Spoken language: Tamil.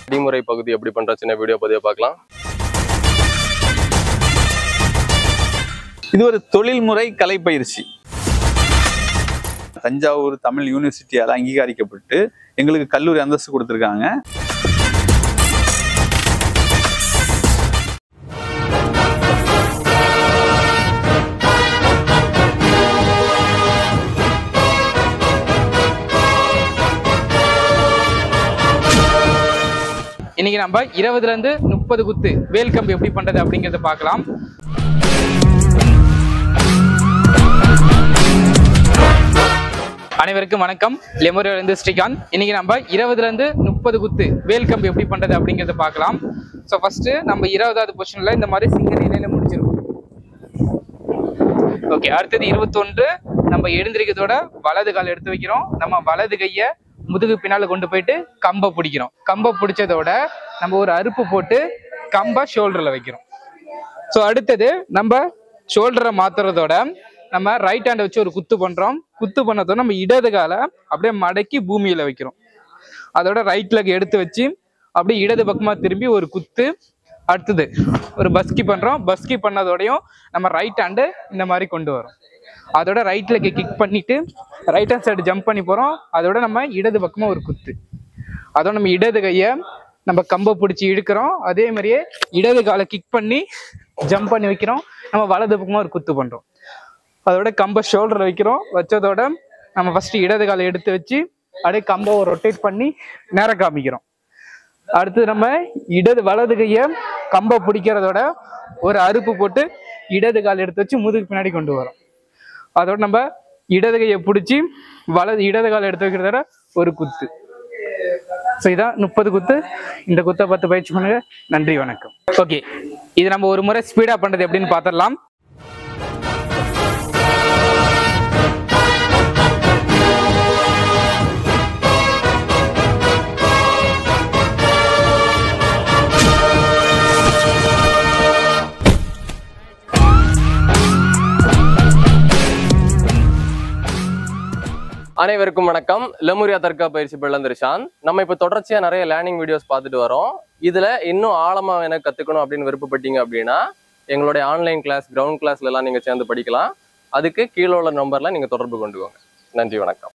அடிமுறை பகுதி எப்படி பண்ற சின்ன வீடியோ பதிவை பார்க்கலாம். இது ஒரு தொழில்முறை கலை பயிற்சி. தஞ்சாவூர் தமிழ் யூனிவர்சிட்டியால் அங்கீகரிக்கப்பட்டு எங்களுக்கு கல்லூரி அந்தஸ்து கொடுத்துருக்காங்க. இன்னைக்கு நம்ம 20ல இருந்து 30 குத்து வேல் கம்பு எப்படி பண்றது அப்படிங்கறத பார்க்கலாம். அனைவருக்கும் வணக்கம். லெமோரியால இருந்து ஸ்ரீகாந்த். இன்னைக்கு நம்ம 20ல இருந்து 30 குத்து வேல் கம்பு எப்படி பண்றது அப்படிங்கறத பார்க்கலாம். ஸோ ஃபர்ஸ்ட் நம்ம 20வது பொசிஷன்ல இந்த மாதிரி சிங்க நிலையில முடிச்சிருக்கோம். ஓகே, அடுத்தது 21 நம்ம எழுந்திருக்கிறதோட வலது கால் எடுத்து வைக்கிறோம். நம்ம வலது கையை முதுகு பின்னால கொண்டு போயிட்டு கம்பை பிடிக்கிறோம். கம்பை பிடிச்சதோட நம்ம ஒரு அறுப்பு போட்டு கம்பை ஷோல்டர்ல வைக்கிறோம். ஸோ அடுத்தது நம்ம ஷோல்டரை மாத்துறதோட நம்ம ரைட் ஹேண்டை வச்சு ஒரு குத்து பண்றோம். குத்து பண்ணதோட நம்ம இடது காலை அப்படியே மடக்கி பூமியில வைக்கிறோம். அதோட ரைட் லெக் எடுத்து வச்சு அப்படியே இடது பக்கமா திரும்பி ஒரு குத்து. அடுத்தது ஒரு பஸ்கி பண்றோம். பஸ்கி பண்ணதோடையும் நம்ம ரைட் ஹேண்டு இந்த மாதிரி கொண்டு வரோம். அதோட ரைட் லெக்கை கிக் பண்ணிட்டு ரைட் ஹேண்ட் சைடு ஜம்ப் பண்ணி போறோம். அதோட நம்ம இடது பக்கமா ஒரு குத்து. அதோட நம்ம இடது கையை நம்ம கம்பை பிடிச்சி இழுக்கிறோம். அதே மாதிரியே இடது காலை கிக் பண்ணி ஜம்ப் பண்ணி வைக்கிறோம். நம்ம வலது பக்கமா ஒரு குத்து பண்றோம். அதோட கம்பை ஷோல்டர்ல வைக்கிறோம். வச்சதோட நம்ம ஃபர்ஸ்ட் இடது காலை எடுத்து வச்சு அப்படியே கம்பை ரொட்டேட் பண்ணி நேரம் காமிக்கிறோம். அடுத்து நம்ம வலது கையை கம்பை பிடிக்கிறதோட ஒரு அறுப்பு போட்டு இடது கால் எடுத்து வச்சு முதுகு பின்னாடி கொண்டு வரோம். அதோட நம்ம இடது கையை பிடிச்சி இடது கால் எடுத்து வைக்கிறதோட ஒரு குத்து. ஸோ இதான் 30 குத்து. இந்த குத்தை 10 பயிற்சி பண்ணுங்க. நன்றி, வணக்கம். ஓகே, இது நம்ம ஒரு முறை ஸ்பீடா பண்றது எப்படின்னு பார்த்துடலாம். அனைவருக்கும் வணக்கம். லெமோரியா தர்கா பயிற்சி பிள்ளந்திருஷான். நம்ம இப்போ தொடர்ச்சியா நிறைய லேர்னிங் வீடியோஸ் பார்த்துட்டு வரோம். இதுல இன்னும் ஆழமா எனக்கு கத்துக்கணும் அப்படின்னு விருப்பப்பட்டீங்க அப்படின்னா எங்களுடைய ஆன்லைன் கிளாஸ், கிரவுண்ட் கிளாஸ்ல எல்லாம் நீங்க சேர்ந்து படிக்கலாம். அதுக்கு கீழே உள்ள நம்பர்ல நீங்க தொடர்பு கொண்டுக்கோங்க. நன்றி, வணக்கம்.